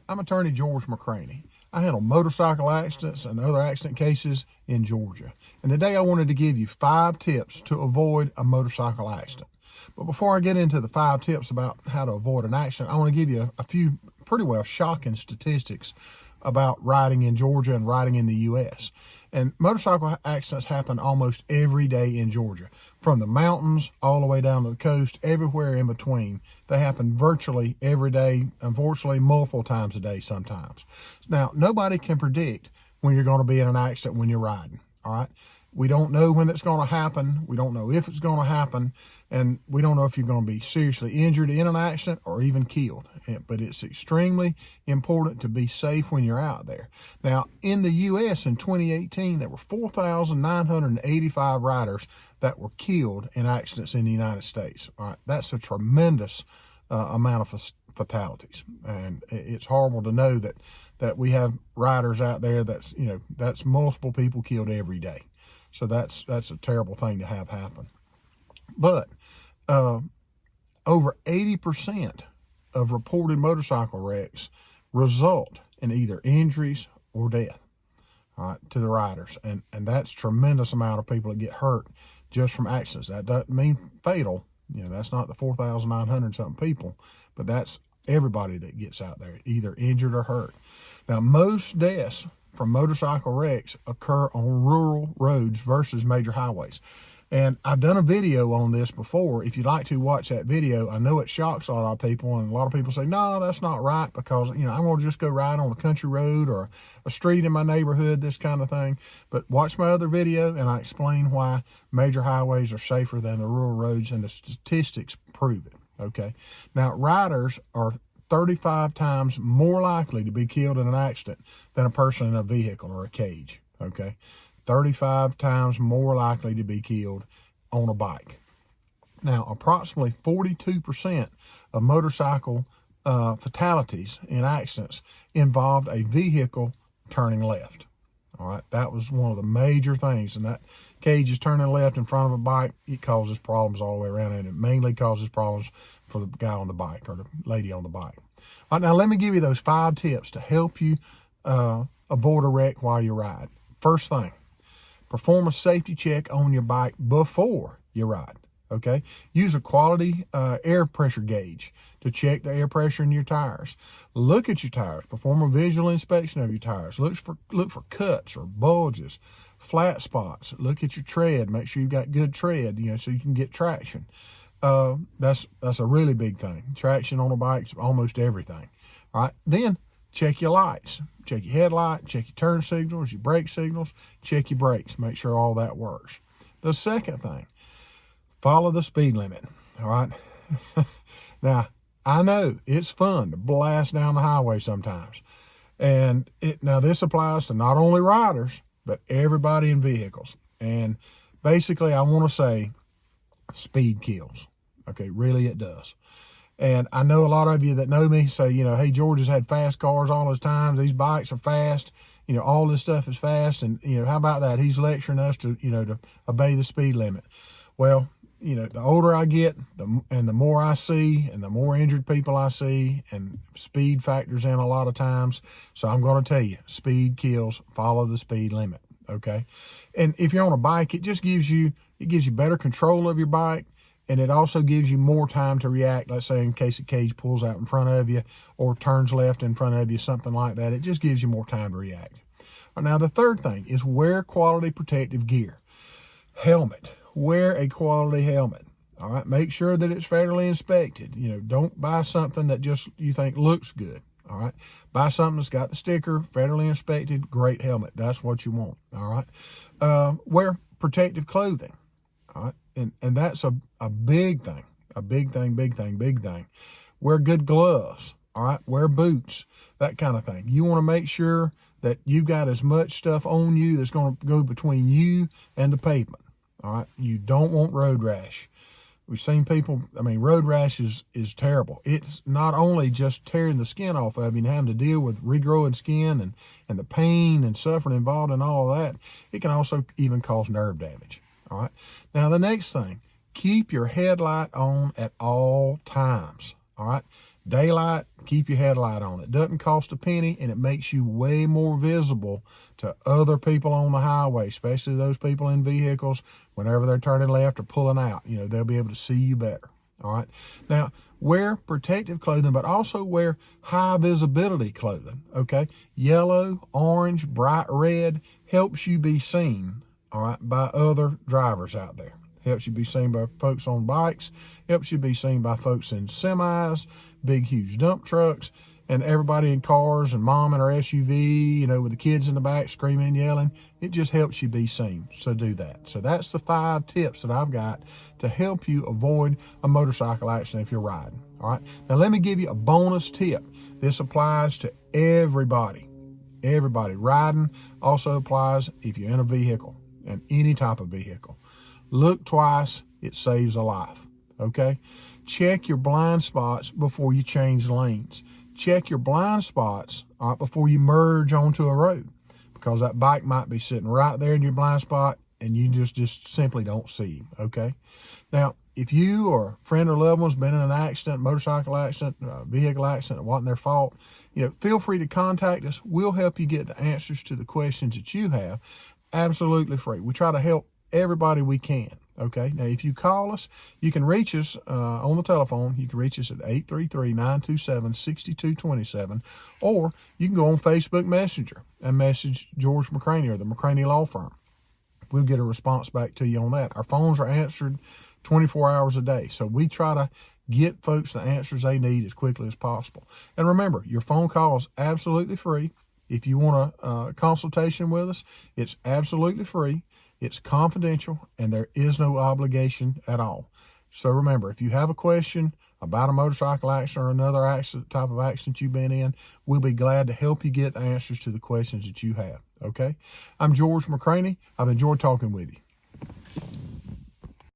I'm attorney George McCranie. I handle motorcycle accidents and other accident cases in Georgia. And today I wanted to give you 5 tips to avoid a motorcycle accident. But before I get into the 5 tips about how to avoid an accident, I want to give you a few pretty well shocking statistics about riding in Georgia and riding in the U.S. And motorcycle accidents happen almost every day in Georgia, from the mountains all the way down to the coast, everywhere in between. They happen virtually every day, unfortunately multiple times a day sometimes. Now, nobody can predict when you're going to be in an accident when you're riding, all right? We don't know when it's going to happen. We don't know if it's going to happen. And we don't know if you're going to be seriously injured in an accident or even killed. But it's extremely important to be safe when you're out there. Now, in the U.S. in 2018, there were 4,985 riders that were killed in accidents in the United States. All right, that's a tremendous amount of fatalities. And it's horrible to know that we have riders out there that's multiple people killed every day. So that's a terrible thing to have happen. But over 80% of reported motorcycle wrecks result in either injuries or death, all right, to the riders. And that's a tremendous amount of people that get hurt just from accidents. That doesn't mean fatal. That's not the 4,900 something people, but that's everybody that gets out there, either injured or hurt. Now, most deaths from motorcycle wrecks occur on rural roads versus major highways. And I've done a video on this before. If you'd like to watch that video, I know it shocks a lot of people, and a lot of people say, no, that's not right, because, I'm going to just go ride on a country road or a street in my neighborhood, this kind of thing. But watch my other video, and I explain why major highways are safer than the rural roads, and the statistics prove it, okay? Now, riders are 35 times more likely to be killed in an accident than a person in a vehicle or a cage, okay? 35 times more likely to be killed on a bike. Now, approximately 42% of motorcycle fatalities in accidents involved a vehicle turning left. All right, that was one of the major things. And that cage is turning left in front of a bike. It causes problems all the way around, and it mainly causes problems for the guy on the bike or the lady on the bike. All right, now let me give you those 5 tips to help you avoid a wreck while you ride. First thing, perform a safety check on your bike before you ride, okay? Use a quality air pressure gauge to check the air pressure in your tires. Look at your tires. Perform a visual inspection of your tires. Look for cuts or bulges, flat spots. Look at your tread. Make sure you've got good tread, so you can get traction. That's a really big thing. Traction on a bike is almost everything. All right, then check your lights. Check your headlight, check your turn signals, your brake signals, check your brakes. Make sure all that works. The second thing, follow the speed limit, all right? Now, I know it's fun to blast down the highway sometimes. And now this applies to not only riders, but everybody in vehicles. And basically, I want to say speed kills. Okay, really it does. And I know a lot of you that know me say, hey, George has had fast cars all his time. These bikes are fast. All this stuff is fast. And, how about that? He's lecturing us to obey the speed limit. Well, the older I get, and the more I see, and the more injured people I see, and speed factors in a lot of times. So I'm going to tell you, speed kills. Follow the speed limit, okay? And if you're on a bike, it gives you better control of your bike. And it also gives you more time to react, let's say in case a cage pulls out in front of you or turns left in front of you, something like that. It just gives you more time to react. Now, the third thing is wear quality protective gear. Helmet. Wear a quality helmet. All right. Make sure that it's federally inspected. Don't buy something that just you think looks good. All right. Buy something that's got the sticker, federally inspected, great helmet. That's what you want. All right. Wear protective clothing. All right. And that's a big thing, big thing. Wear good gloves, all right? Wear boots, that kind of thing. You want to make sure that you've got as much stuff on you that's going to go between you and the pavement, all right? You don't want road rash. We've seen people, road rash is terrible. It's not only just tearing the skin off of you and having to deal with regrowing skin and the pain and suffering involved in all of that, it can also even cause nerve damage. All right. Now, the next thing, keep your headlight on at all times. All right. Daylight, keep your headlight on. It doesn't cost a penny, and it makes you way more visible to other people on the highway, especially those people in vehicles. Whenever they're turning left or pulling out, they'll be able to see you better. All right. Now, wear protective clothing, but also wear high visibility clothing. Okay. Yellow, orange, bright red helps you be seen, all right, by other drivers out there. Helps you be seen by folks on bikes, helps you be seen by folks in semis, big, huge dump trucks, and everybody in cars and mom in her SUV, with the kids in the back screaming and yelling. It just helps you be seen. So do that. So that's the 5 tips that I've got to help you avoid a motorcycle accident if you're riding. All right. Now, let me give you a bonus tip. This applies to everybody. Everybody. Riding also applies if you're in a vehicle, and any type of vehicle. Look twice. It saves a life. Okay. Check your blind spots before you change lanes. Check your blind spots before you merge onto a road, because that bike might be sitting right there in your blind spot and you just simply don't see him. Okay. Now, if you or a friend or loved one's been in an accident, motorcycle accident, vehicle accident, it wasn't their fault, feel free to contact us. We'll help you get the answers to the questions that you have, absolutely free. We try to help everybody we can. Okay. Now, if you call us, you can reach us on the telephone. You can reach us at 833-927-6227, or you can go on Facebook Messenger and message George McCranie or the McCranie Law Firm. We'll get a response back to you on that. Our phones are answered 24 hours a day. So we try to get folks the answers they need as quickly as possible. And remember, your phone call is absolutely free. If you want a consultation with us, it's absolutely free. It's confidential, and there is no obligation at all. So remember, if you have a question about a motorcycle accident or another type of accident you've been in, we'll be glad to help you get the answers to the questions that you have. Okay? I'm George McCranie. I've enjoyed talking with you.